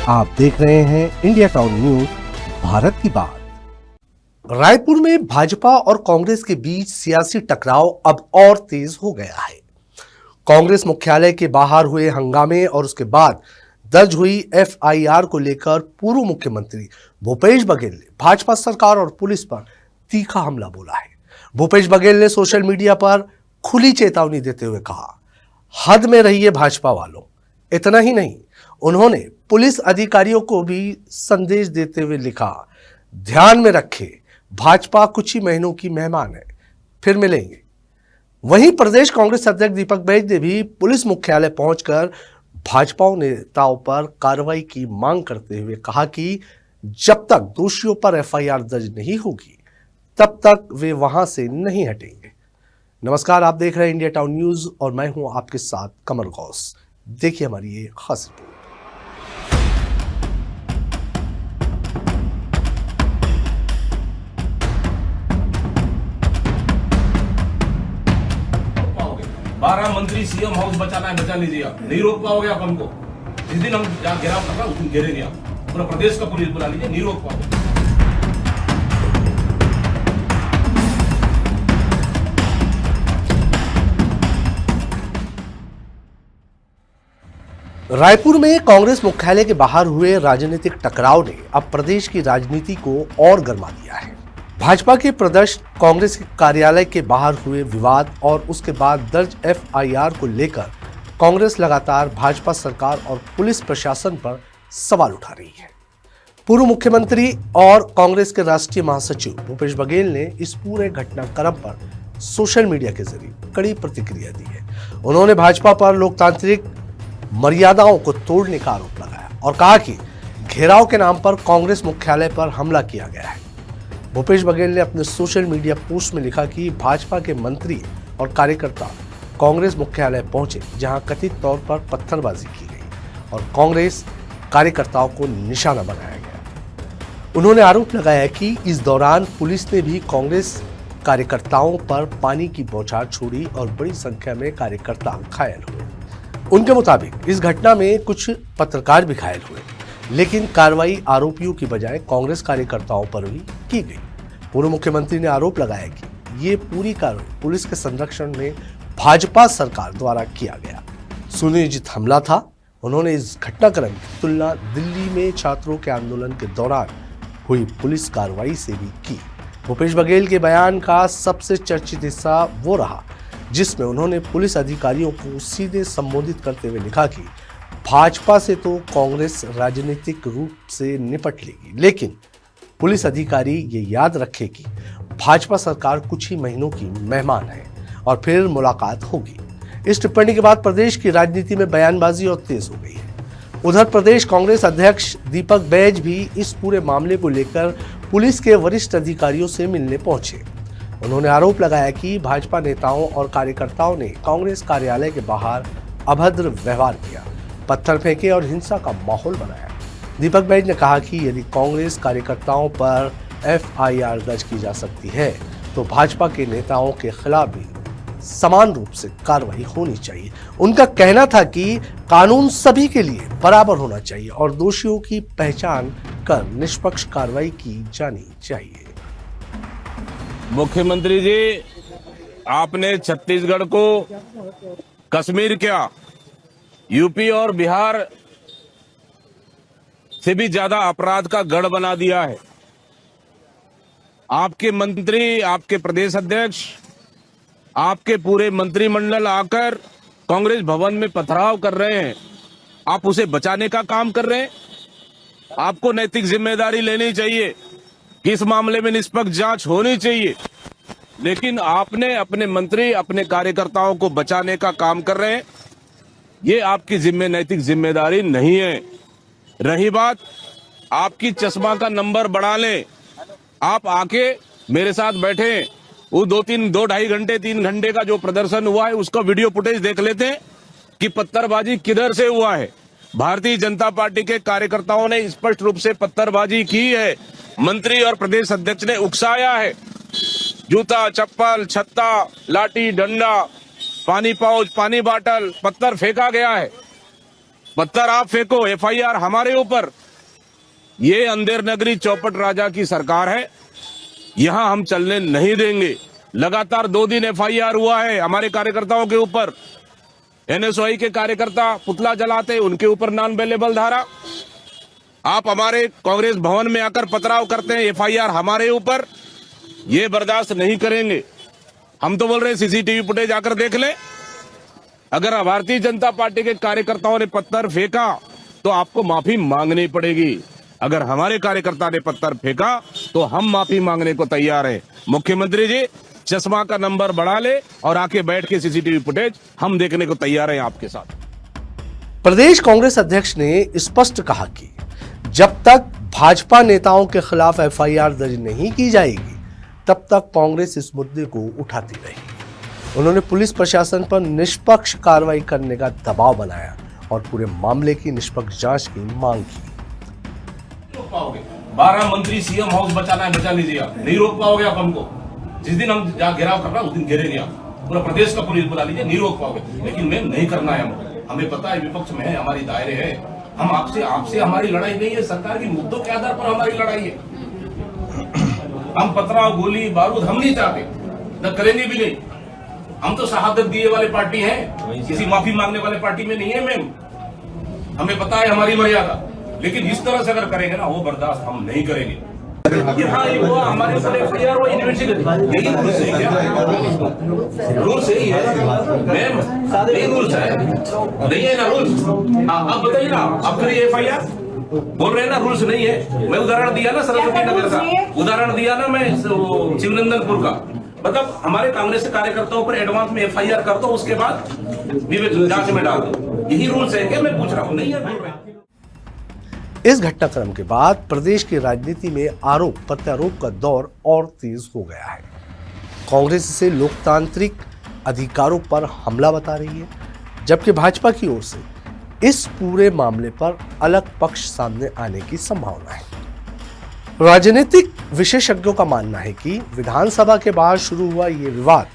आप देख रहे हैं इंडिया टाउन न्यूज, भारत की बात। रायपुर में भाजपा और कांग्रेस के बीच सियासी टकराव अब और तेज हो गया है। कांग्रेस मुख्यालय के बाहर हुए हंगामे और उसके बाद दर्ज हुई एफआईआर को लेकर पूर्व मुख्यमंत्री भूपेश बघेल ने भाजपा सरकार और पुलिस पर तीखा हमला बोला है। भूपेश बघेल ने सोशल मीडिया पर खुली चेतावनी देते हुए कहा, हद में रहिए भाजपा वालों। इतना ही नहीं, उन्होंने पुलिस अधिकारियों को भी संदेश देते हुए लिखा, ध्यान में रखें, भाजपा कुछ ही महीनों की मेहमान है, फिर मिलेंगे। वहीं प्रदेश कांग्रेस अध्यक्ष दीपक बैज ने भी पुलिस मुख्यालय पहुंचकर भाजपा नेताओं पर कार्रवाई की मांग करते हुए कहा कि जब तक दोषियों पर एफआईआर दर्ज नहीं होगी तब तक वे वहां से नहीं हटेंगे। नमस्कार, आप देख रहे हैं इंडिया टाउन न्यूज और मैं हूं आपके साथ कमल गौस। देखिए हमारी ये खास रिपोर्ट। बारह मंत्री सीएम हाउस बचाना है, बचा लीजिए। आप नहीं रोक पाओगे आप हमको। जिस दिन हम घेराव कर रहा उस दिन घेरेंगे आप। पूरा प्रदेश का पुलिस बुला लीजिए, नहीं रोक पाओगे। रायपुर में कांग्रेस मुख्यालय के बाहर हुए राजनीतिक टकराव ने अब प्रदेश की राजनीति को और गर्मा दिया है। भाजपा के प्रदेश कांग्रेस के कार्यालय के बाहर हुए विवाद और उसके बाद दर्ज एफआईआर को लेकर कांग्रेस लगातार भाजपा सरकार और पुलिस प्रशासन पर सवाल उठा रही है। पूर्व मुख्यमंत्री और कांग्रेस के राष्ट्रीय महासचिव भूपेश बघेल ने इस पूरे घटनाक्रम पर सोशल मीडिया के जरिए कड़ी प्रतिक्रिया दी है। उन्होंने भाजपा पर लोकतांत्रिक मर्यादाओं को तोड़ने का आरोप लगाया और कहा कि घेराव के नाम पर कांग्रेस मुख्यालय पर हमला किया गया है। भूपेश बघेल ने अपने सोशल मीडिया पोस्ट में लिखा कि भाजपा के मंत्री और कार्यकर्ता कांग्रेस मुख्यालय पहुंचे, जहां कथित तौर पर पत्थरबाजी की गई और कांग्रेस कार्यकर्ताओं को निशाना बनाया गया। उन्होंने आरोप लगाया कि इस दौरान पुलिस ने भी कांग्रेस कार्यकर्ताओं पर पानी की बौछार छोड़ी और बड़ी संख्या में कार्यकर्ता घायल हुए। उनके मुताबिक इस घटना में कुछ पत्रकार भी घायल हुए, लेकिन कार्रवाई आरोपियों की बजाय कांग्रेस कार्यकर्ताओं पर भी की गई। पूर्व मुख्यमंत्री ने आरोप लगाया कि ये पूरी कार्रवाई पुलिस के संरक्षण में भाजपा सरकार द्वारा किया गया सुनियोजित हमला था। उन्होंने इस घटनाक्रम की तुलना दिल्ली में छात्रों के आंदोलन के दौरान हुई पुलिस कार्रवाई से भी की। भूपेश बघेल के बयान का सबसे चर्चित हिस्सा वो रहा जिसमें उन्होंने पुलिस अधिकारियों को सीधे संबोधित करते हुए लिखा कि भाजपा से तो कांग्रेस राजनीतिक रूप से निपट लेगी, लेकिन पुलिस अधिकारी ये याद रखे कि भाजपा सरकार कुछ ही महीनों की मेहमान है और फिर मुलाकात होगी। इस टिप्पणी के बाद प्रदेश की राजनीति में बयानबाजी और तेज हो गई है। उधर प्रदेश कांग्रेस अध्यक्ष दीपक बैज भी इस पूरे मामले को लेकर पुलिस के वरिष्ठ अधिकारियों से मिलने पहुंचे। उन्होंने आरोप लगाया कि भाजपा नेताओं और कार्यकर्ताओं ने कांग्रेस कार्यालय के बाहर अभद्र व्यवहार किया, पत्थर फेंके और हिंसा का माहौल बनाया। दीपक बैज ने कहा कि यदि कांग्रेस कार्यकर्ताओं पर एफआईआर दर्ज की जा सकती है तो भाजपा के नेताओं के खिलाफ भी समान रूप से कार्रवाई होनी चाहिए। उनका कहना था कि कानून सभी के लिए बराबर होना चाहिए और दोषियों की पहचान कर निष्पक्ष कार्रवाई की जानी चाहिए। मुख्यमंत्री जी, आपने छत्तीसगढ़ को कश्मीर क्या, यूपी और बिहार से भी ज्यादा अपराध का गढ़ बना दिया है। आपके मंत्री, आपके प्रदेश अध्यक्ष, आपके पूरे मंत्रिमंडल आकर कांग्रेस भवन में पथराव कर रहे हैं। आप उसे बचाने का काम कर रहे हैं। आपको नैतिक जिम्मेदारी लेनी चाहिए कि इस मामले में निष्पक्ष जांच होनी चाहिए, लेकिन आपने अपने मंत्री, अपने कार्यकर्ताओं को बचाने का काम कर रहे हैं। ये आपकी नैतिक जिम्मेदारी नहीं है। रही बात आपकी चश्मा का नंबर बढ़ा लें, आप आके मेरे साथ बैठे, वो 2-2.5 घंटे 3 घंटे का जो प्रदर्शन हुआ है उसका वीडियो फुटेज देख लेते हैं कि पत्थरबाजी किधर से हुआ है। भारतीय जनता पार्टी के कार्यकर्ताओं ने स्पष्ट रूप से पत्थरबाजी की है। मंत्री और प्रदेश अध्यक्ष ने उकसाया है। जूता, चप्पल, छत्ता, लाठी, डंडा, पानी पाउच, पानी बाटल, पत्थर फेंका गया है। पत्थर आप फेंको, एफआईआर हमारे ऊपर। ये अंधेर नगरी चौपट राजा की सरकार है, यहां हम चलने नहीं देंगे। लगातार 2 दिन एफआईआर हुआ है हमारे कार्यकर्ताओं के ऊपर। एनएसयूआई के कार्यकर्ता पुतला जलाते, उनके ऊपर नॉन अवेलेबल धारा। आप हमारे कांग्रेस भवन में आकर पथराव करते हैं, एफआईआर हमारे ऊपर। ये बर्दाश्त नहीं करेंगे। हम तो बोल रहे हैं सीसीटीवी फुटेज आकर देख ले। अगर भारतीय जनता पार्टी के कार्यकर्ताओं ने पत्थर फेंका तो आपको माफी मांगनी पड़ेगी। अगर हमारे कार्यकर्ता ने पत्थर फेंका तो हम माफी मांगने को तैयार हैं। मुख्यमंत्री जी, चश्मा का नंबर बढ़ा ले और आके बैठ के सीसीटीवी फुटेज हम देखने को तैयार हैं आपके साथ। प्रदेश कांग्रेस अध्यक्ष ने स्पष्ट कहा कि जब तक भाजपा नेताओं के खिलाफ एफआईआर दर्ज नहीं की जाएगी तब तक कांग्रेस इस मुद्दे को उठाती रहेगी। उन्होंने पुलिस प्रशासन पर निष्पक्ष कार्रवाई करने का दबाव बनाया और पूरे मामले की निष्पक्ष जांच की मांग की। 12 मंत्री सीएम हाउस बचाना है, बचा लीजिए आप। नहीं रोक पाओगे आप हमको। जिस दिन हम घेराव करना उस दिन घेरेंगे आप। पूरा प्रदेश का पुलिस बुला लीजिए, नहीं रोक पाओगे। लेकिन मैम नहीं करना है हमको। हमें पता है विपक्ष में है, हमारी दायरे है। हम आपसे हमारी लड़ाई नहीं है, सरकार की मुद्दों के आधार पर हमारी लड़ाई है। हम पथराव, गोली बारूद हम नहीं चाहते, न करेंगे भी नहीं। हम तो शहादत दिए वाले पार्टी हैं, किसी माफी मांगने वाले पार्टी में नहीं है मैम। हमें पता है हमारी मर्यादा, लेकिन इस तरह से अगर करेंगे ना, वो बर्दाश्त हम नहीं करेंगे। यहाँ ये हुआ, हमारे ऊपर एफआईआर हुआ, इन्वेस्टिगेशन। यही रूल सही है, रूल सही है मैम, यही रूल्स है, नहीं है ना रूल्स। आप बताइए ना, आप करिए एफआईआर। बोल रहे हैं ना रूल्स नहीं है। मैं उदाहरण दिया ना सरस्वती नगर का, उदाहरण दिया ना मैं शिवनंदनपुर का। मतलब हमारे कांग्रेस के कार्यकर्ताओं पर एडवांस में एफआईआर कर दो, उसके बाद विवेक जांच में डाल दो। यही रूल्स है क्या? मैं पूछ रहा हूँ, नहीं है। इस घटनाक्रम के बाद प्रदेश की राजनीति में आरोप प्रत्यारोप का दौर और तेज हो गया है। कांग्रेस इसे लोकतांत्रिक अधिकारों पर हमला बता रही है, जबकि भाजपा की ओर से इस पूरे मामले पर अलग पक्ष सामने आने की संभावना है। राजनीतिक विशेषज्ञों का मानना है कि विधानसभा के बाहर शुरू हुआ ये विवाद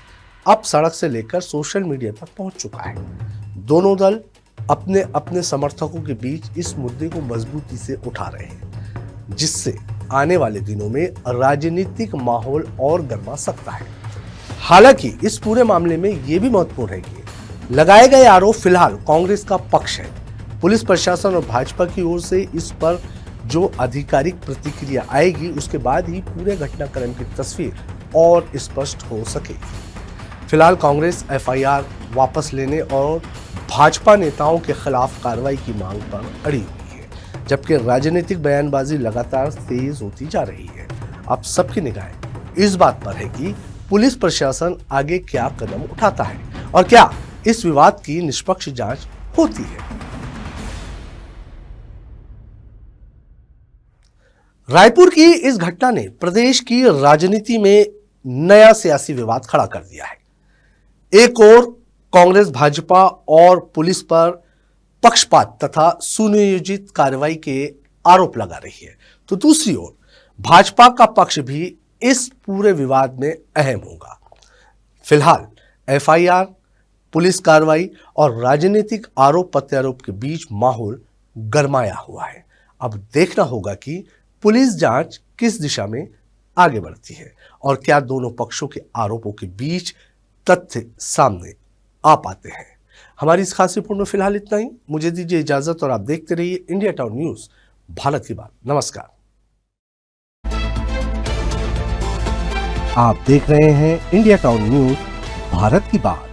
अब सड़क से लेकर सोशल मीडिया तक पहुंच चुका है। दोनों दल अपने अपने समर्थकों के बीच इस मुद्दे को मजबूती से उठा रहे हैं, जिससे आने वाले दिनों में राजनीतिक माहौल और गर्मा सकता है। हालांकि इस पूरे मामले में यह भी महत्वपूर्ण है कि लगाए गए आरोप फिलहाल कांग्रेस का पक्ष है। पुलिस प्रशासन और भाजपा की ओर से इस पर जो आधिकारिक प्रतिक्रिया आएगी, उसके बाद ही पूरे घटनाक्रम की तस्वीर और स्पष्ट हो सकेगी। फिलहाल कांग्रेस एफआईआर वापस लेने और भाजपा नेताओं के खिलाफ कार्रवाई की मांग पर अड़ी हुई है, जबकि राजनीतिक बयानबाजी लगातार तेज होती जा रही है। अब सबकी निगाहें इस बात पर है कि पुलिस प्रशासन आगे क्या कदम उठाता है और क्या इस विवाद की निष्पक्ष जांच होती है। रायपुर की इस घटना ने प्रदेश की राजनीति में नया सियासी विवाद खड़ा कर दिया है। एक ओर कांग्रेस भाजपा और पुलिस पर पक्षपात तथा सुनियोजित कार्रवाई के आरोप लगा रही है, तो दूसरी ओर भाजपा का पक्ष भी इस पूरे विवाद में अहम होगा। फिलहाल एफआईआर, पुलिस कार्रवाई और राजनीतिक आरोप प्रत्यारोप के बीच माहौल गरमाया हुआ है। अब देखना होगा कि पुलिस जांच किस दिशा में आगे बढ़ती है और क्या दोनों पक्षों के आरोपों के बीच तथ्य सामने आ पाते हैं। हमारी इस खास रिपोर्ट में फिलहाल इतना ही। मुझे दीजिए इजाजत और आप देखते रहिए इंडिया टाउन न्यूज, भारत की बात। नमस्कार। आप देख रहे हैं इंडिया टाउन न्यूज, भारत की बात।